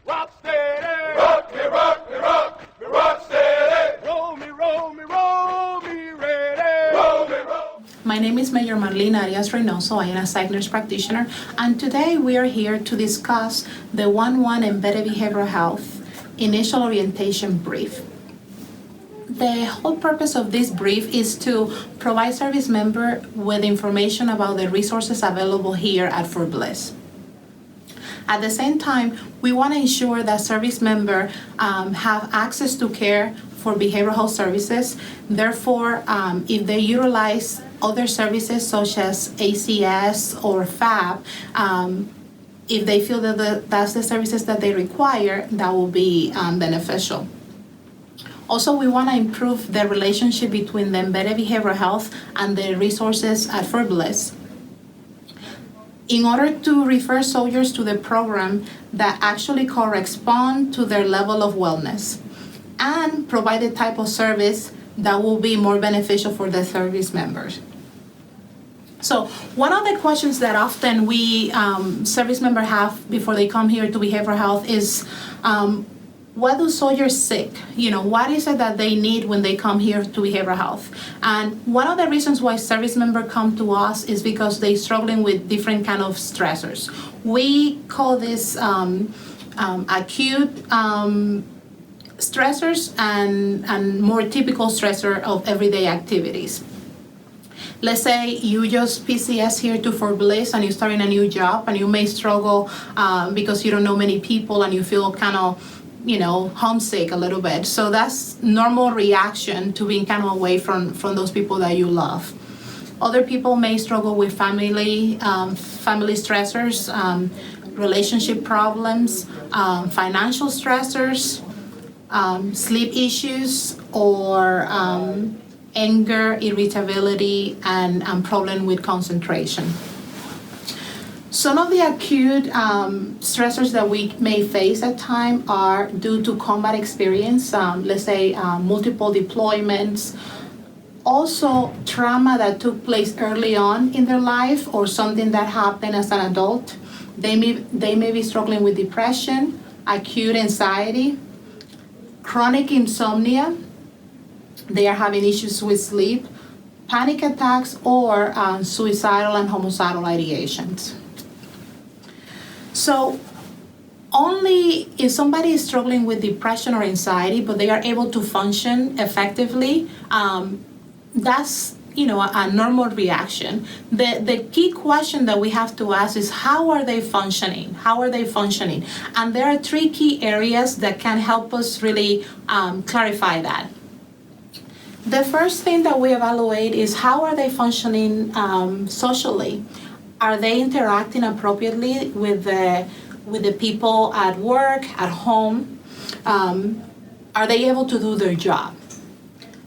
Rock steady. Rock me, rock me, rock me, rock steady. Roll me, roll me, roll me ready. Roll me, roll. My name is MAJ Arias-Reynoso. I am a psych nurse practitioner, and today we are here to discuss the 1-1 Embedded Behavioral Health Initial Orientation Brief. The whole purpose of this brief is to provide service member with information about the resources available here at Fort Bliss. At the same time, we want to ensure that service members have access to care for behavioral health services. Therefore, if they utilize other services such as ACS or FAB, if they feel that that's the services that they require, that will be beneficial. Also, we want to improve the relationship between the embedded behavioral health and the resources at Fort Bliss. In order to refer soldiers to the program that actually correspond to their level of wellness and provide the type of service that will be more beneficial for the service members. So one of the questions that often we service members have before they come here to behavioral health is, what do soldiers seek? What is it that they need when they come here to behavioral health? And one of the reasons why service members come to us is because they're struggling with different kind of stressors. We call this acute stressors and more typical stressor of everyday activities. Let's say you just PCS here to Fort Bliss and you're starting a new job, and you may struggle because you don't know many people and you feel kind of homesick a little bit. So that's normal reaction to being kind of away from those people that you love. Other people may struggle with family stressors, relationship problems, financial stressors, sleep issues, or anger, irritability, and problem with concentration. Some of the acute stressors that we may face at times are due to combat experience, let's say multiple deployments, also trauma that took place early on in their life or something that happened as an adult. They may be struggling with depression, acute anxiety, chronic insomnia. They are having issues with sleep, panic attacks, or suicidal and homicidal ideations. So only if somebody is struggling with depression or anxiety, but they are able to function effectively, that's a normal reaction. The key question that we have to ask is, how are they functioning? How are they functioning? And there are 3 key areas that can help us really clarify that. The first thing that we evaluate is, how are they functioning socially? Are they interacting appropriately with the people at work, at home? Are they able to do their job?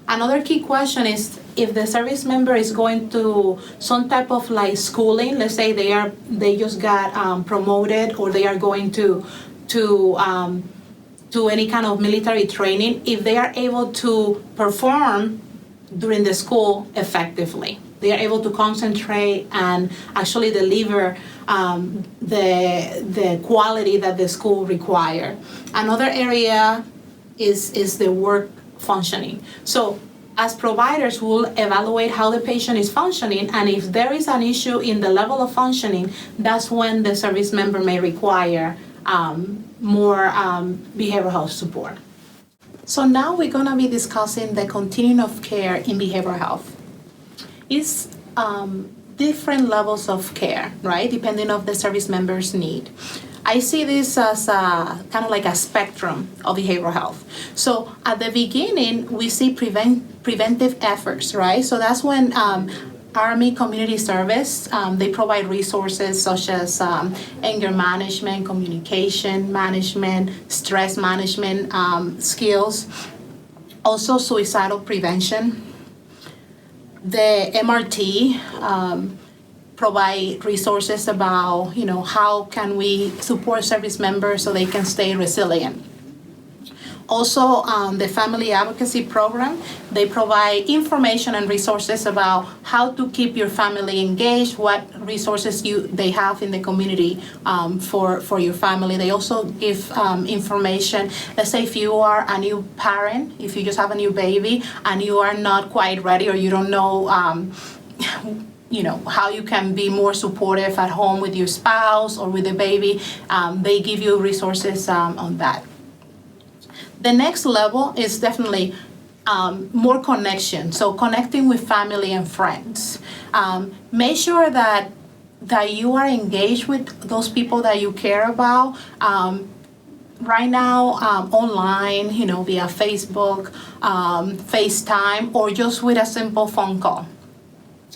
Another key question is, if the service member is going to some type of schooling, let's say they just got promoted, or they are going to any kind of military training, if they are able to perform during the school effectively. They are able to concentrate and actually deliver the quality that the school require. Another area is the work functioning. So as providers, we'll evaluate how the patient is functioning, and if there is an issue in the level of functioning, that's when the service member may require more behavioral health support. So now we're going to be discussing the continuum of care in behavioral health. It's different levels of care, right, depending on the service member's need. I see this as kind of like a spectrum of behavioral health. So at the beginning, we see preventive efforts, right? So that's when Army Community Service, they provide resources such as anger management, communication management, stress management skills, also suicidal prevention. The MRT provide resources about, how can we support service members so they can stay resilient. Also, the Family Advocacy Program, they provide information and resources about how to keep your family engaged, what resources they have in the community for your family. They also give information. Let's say if you are a new parent, if you just have a new baby and you are not quite ready, or you don't know how you can be more supportive at home with your spouse or with the baby, they give you resources on that. The next level is definitely more connection, so connecting with family and friends. Make sure that you are engaged with those people that you care about. Right now, online, via Facebook, FaceTime, or just with a simple phone call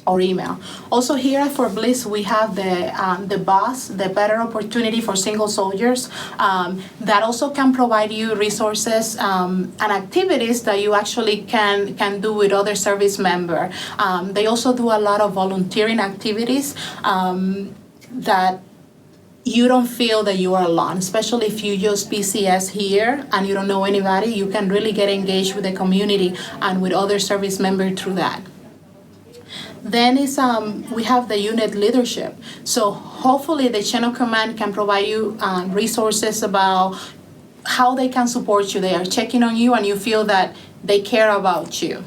or email. Also here at Fort Bliss, we have the BOSS, the Better Opportunity for Single Soldiers, that also can provide you resources and activities that you actually can do with other service members. They also do a lot of volunteering activities that you don't feel that you are alone, especially if you just PCS here and you don't know anybody. You can really get engaged with the community and with other service members through that. Then we have the unit leadership. So hopefully the chain of command can provide you resources about how they can support you. They are checking on you and you feel that they care about you.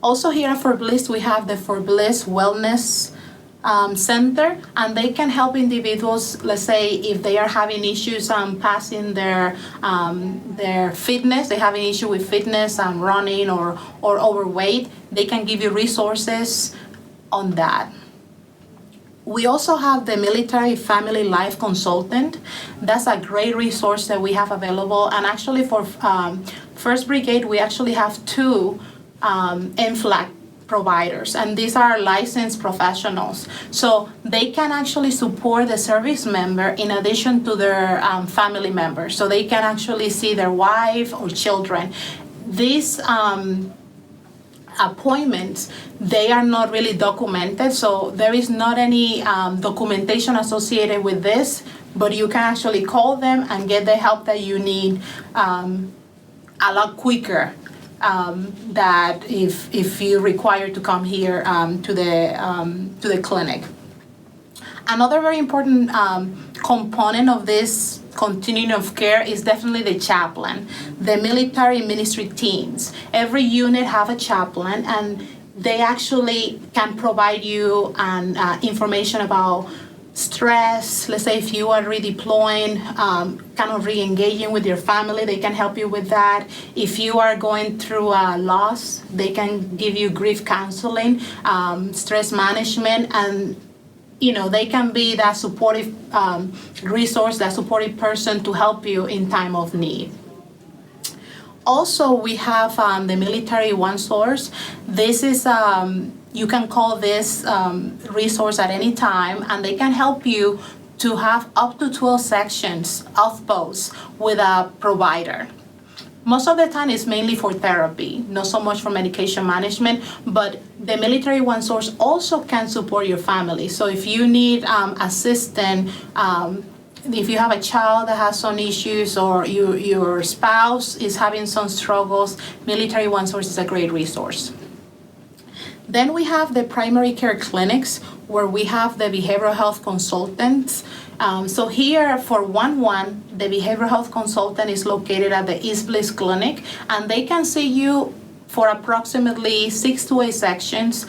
Also here at Fort Bliss, we have the Fort Bliss Wellness Center, and they can help individuals, let's say if they are having issues passing their fitness, they have an issue with fitness and running or overweight, they can give you resources on that. We also have the Military Family Life Consultant. That's a great resource that we have available, and actually for 1st Brigade, we actually have 2 MFLAG providers, and these are licensed professionals, so they can actually support the service member in addition to their family members, so they can actually see their wife or children. These appointments, they are not really documented, so there is not any documentation associated with this, but you can actually call them and get the help that you need a lot quicker that if you're required to come here to the clinic. Another very important component of this continuum of care is definitely the chaplain, the military ministry teams. Every unit have a chaplain, and they actually can provide you information about stress. Let's say if you are redeploying, kind of re-engaging with your family, they can help you with that. If you are going through a loss, they can give you grief counseling, stress management, and they can be that supportive resource, that supportive person to help you in time of need. Also, we have the Military One Source. This is you can call this resource at any time, and they can help you to have up to 12 sections of posts with a provider. Most of the time it's mainly for therapy, not so much for medication management, but the Military One Source also can support your family. So if you need assistance, if you have a child that has some issues or your spouse is having some struggles, Military One Source is a great resource. Then we have the primary care clinics, where we have the behavioral health consultants. So here for 1-1, the behavioral health consultant is located at the East Bliss Clinic, and they can see you for approximately 6 to 8 sections.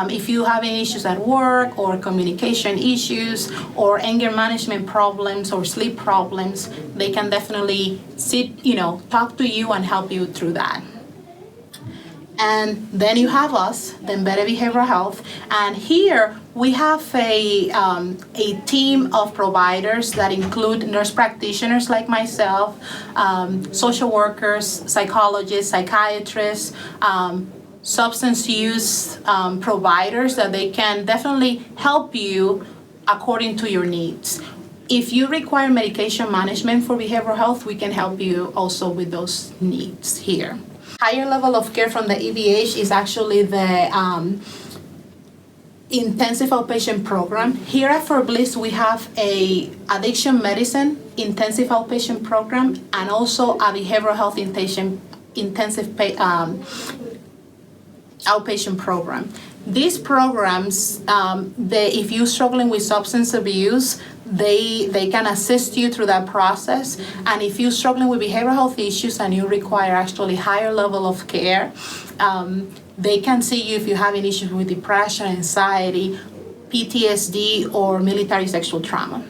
If you have any issues at work or communication issues or anger management problems or sleep problems, they can definitely talk to you and help you through that. And then you have us, the Embedded Behavioral Health, and here we have a team of providers that include nurse practitioners like myself, social workers, psychologists, psychiatrists, substance use providers, that they can definitely help you according to your needs. If you require medication management for behavioral health, we can help you also with those needs here. Higher level of care from the EBH is actually intensive outpatient program. Here at Fort Bliss, we have a addiction medicine intensive outpatient program and also a behavioral health outpatient program. These programs, if you're struggling with substance abuse, they can assist you through that process. And if you're struggling with behavioral health issues and you require actually higher level of care, they can see you if you're having issues with depression, anxiety, PTSD, or military sexual trauma.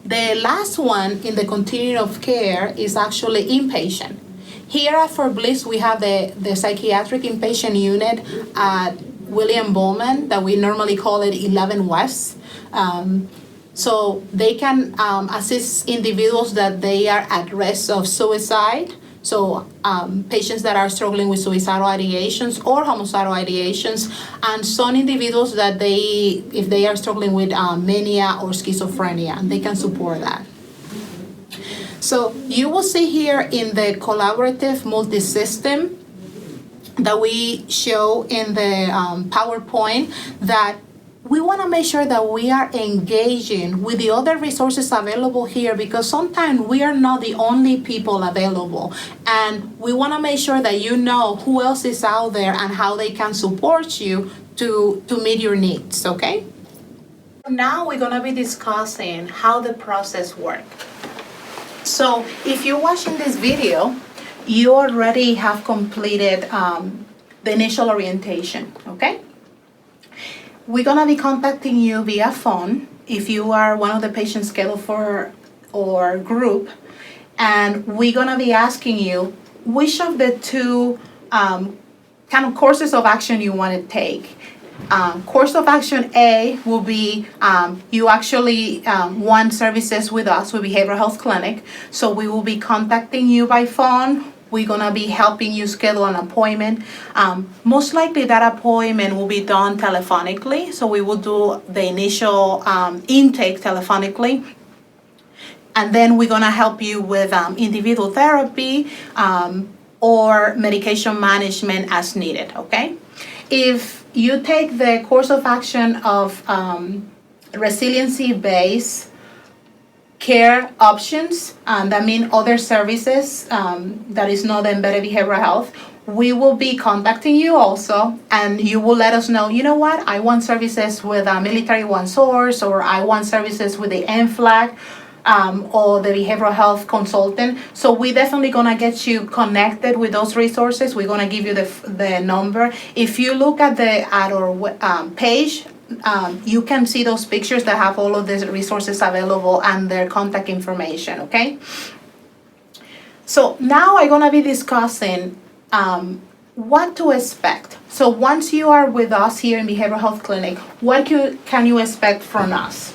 The last one in the continuum of care is actually inpatient. Here at Fort Bliss, we have the psychiatric inpatient unit at William Bowman that we normally call it 11 West. So they can assist individuals that they are at risk of suicide. So patients that are struggling with suicidal ideations or homicidal ideations, and some individuals that if they are struggling with mania or schizophrenia, and they can support that. So you will see here in the collaborative multi-system that we show in the PowerPoint that we want to make sure that we are engaging with the other resources available here, because sometimes we are not the only people available. And we want to make sure that you know who else is out there and how they can support you to meet your needs, okay? Now we're going to be discussing how the process works. So if you're watching this video, you already have completed the initial orientation, okay? We're gonna be contacting you via phone if you are one of the patients scheduled for our group, and we're gonna be asking you which of the two kind of courses of action you want to take. Course of action A will be you actually want services with us, with Behavioral Health Clinic. So we will be contacting you by phone. We're gonna be helping you schedule an appointment. Most likely that appointment will be done telephonically. So we will do the initial intake telephonically. And then we're gonna help you with individual therapy or medication management as needed, okay? If you take the course of action of resiliency-based care options, that means other services that is not embedded behavioral health, we will be contacting you also, and you will let us know, you know what, I want services with a Military One Source, or I want services with the NFLAG, or the behavioral health consultant. So we're definitely gonna get you connected with those resources. We're gonna give you the number. If you look at our page, you can see those pictures that have all of these resources available and their contact information, okay? So now I'm gonna be discussing what to expect. So once you are with us here in Behavioral Health Clinic, what can you expect from us?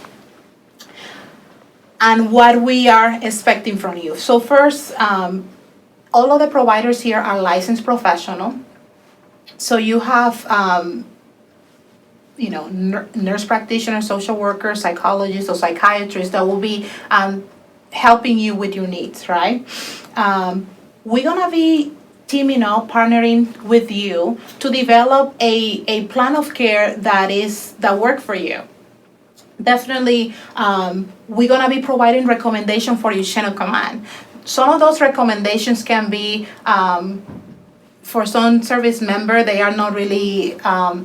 And what we are expecting from you. So first, all of the providers here are licensed professional. So you have nurse practitioners, social workers, psychologists, or psychiatrists that will be helping you with your needs, right? We're gonna be teaming up, partnering with you to develop a plan of care that work for you. Definitely, we're gonna be providing recommendation for your chain of command. Some of those recommendations can be for some service member, they are not really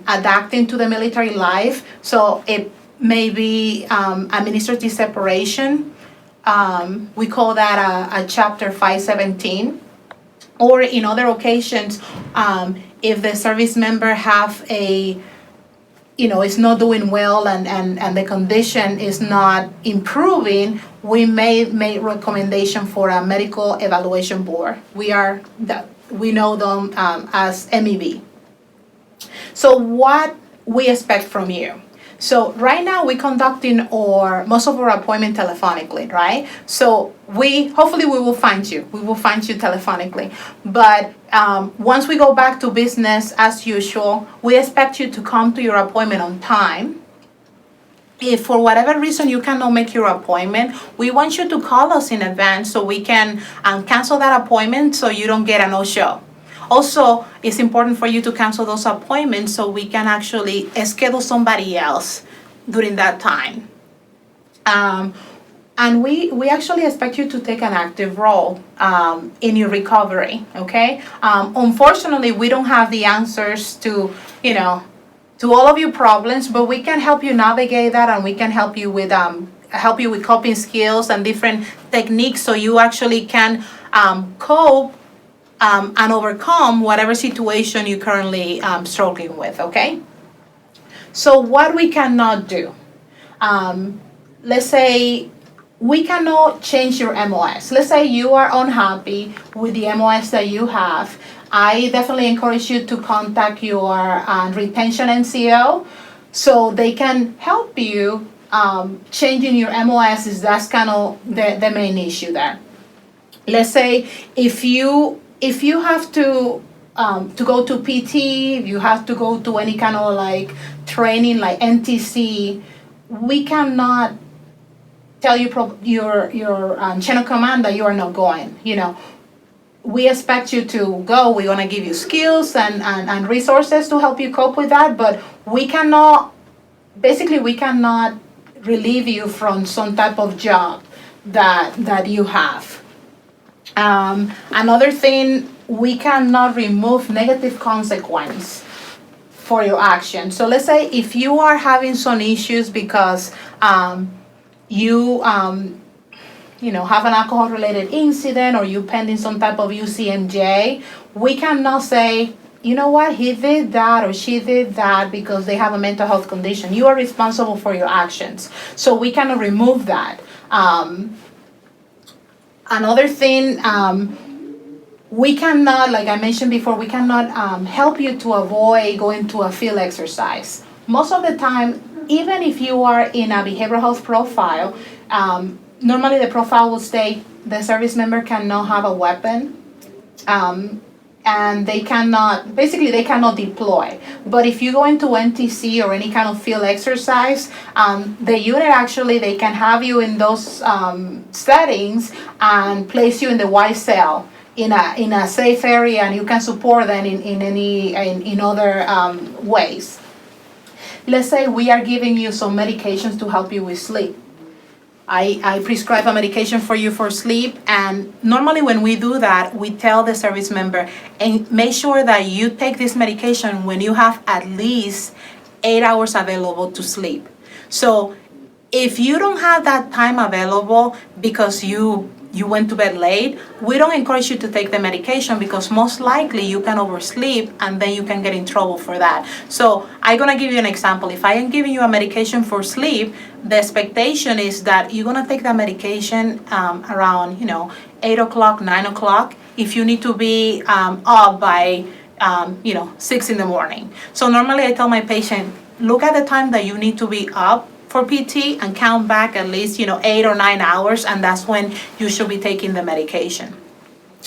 adapting to the military life. So it may be administrative separation. We call that a Chapter 517. Or in other occasions, if the service member have is not doing well and the condition is not improving, we may make recommendation for a medical evaluation board. We know them as MEB. So what we expect from you. So right now we're conducting most of our appointment telephonically, right? So hopefully we will find you. We will find you telephonically. But once we go back to business as usual, we expect you to come to your appointment on time. If for whatever reason you cannot make your appointment, we want you to call us in advance so we can cancel that appointment so you don't get a no-show. Also, it's important for you to cancel those appointments so we can actually schedule somebody else during that time. And we actually expect you to take an active role in your recovery, okay? Unfortunately, we don't have the answers to, to all of your problems, but we can help you navigate that, and we can help you with coping skills and different techniques so you actually can cope and overcome whatever situation you're currently struggling with, okay? So what we cannot do, let's say we cannot change your MOS. Let's say you are unhappy with the MOS that you have. I definitely encourage you to contact your retention NCO so they can help you changing your MOS. Is that's kind of the main issue there. Let's say if you have to go to PT, if you have to go to any kind of like training like NTC, we cannot tell your chain of command that you are not going. We expect you to go. We're gonna give you skills and resources to help you cope with that, but we cannot relieve you from some type of job that you have. Another thing, we cannot remove negative consequence for your action. So let's say if you are having some issues because you have an alcohol-related incident, or you pending some type of UCMJ, we cannot say, you know what, he did that or she did that because they have a mental health condition. You are responsible for your actions. So we cannot remove that. Another thing, we cannot, like I mentioned before, we cannot help you to avoid going to a field exercise. Most of the time, even if you are in a behavioral health profile, normally the profile will state the service member cannot have a weapon, and they cannot deploy. But if you go into NTC or any kind of field exercise, the unit actually, they can have you in those settings and place you in the white cell in a safe area, and you can support them in other ways. Let's say we are giving you some medications to help you with sleep. I prescribe a medication for you for sleep, and normally when we do that, we tell the service member, and make sure that you take this medication when you have at least 8 hours available to sleep. So if you don't have that time available because you went to bed late, we don't encourage you to take the medication, because most likely you can oversleep and then you can get in trouble for that. So I'm gonna give you an example. If I am giving you a medication for sleep, the expectation is that you're gonna take that medication around 8 o'clock, 9 o'clock, if you need to be up by 6 in the morning. So normally I tell my patient, look at the time that you need to be up for PT and count back at least 8 or 9 hours, and that's when you should be taking the medication.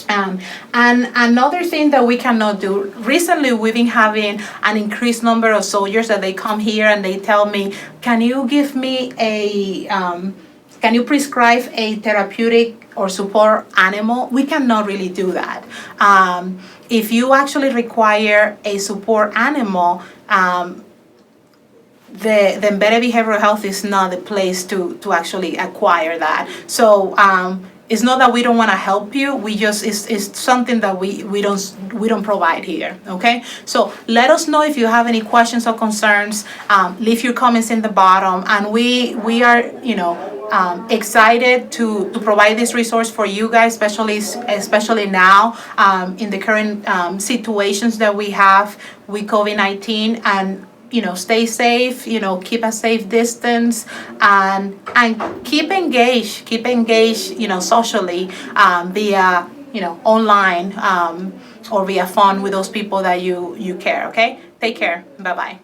And another thing that we cannot do, recently we've been having an increased number of soldiers that they come here and they tell me, can you prescribe a therapeutic or support animal? We cannot really do that. If you actually require a support animal, the embedded behavioral health is not the place to actually acquire that. So it's not that we don't want to help you. We just it's something that we don't provide here. Okay. So let us know if you have any questions or concerns. Leave your comments in the bottom, and we are excited to provide this resource for you guys, especially now in the current situations that we have with COVID-19. And stay safe, keep a safe distance, and keep engaged, socially, via, online, or via phone with those people that you care, okay? Take care. Bye-bye.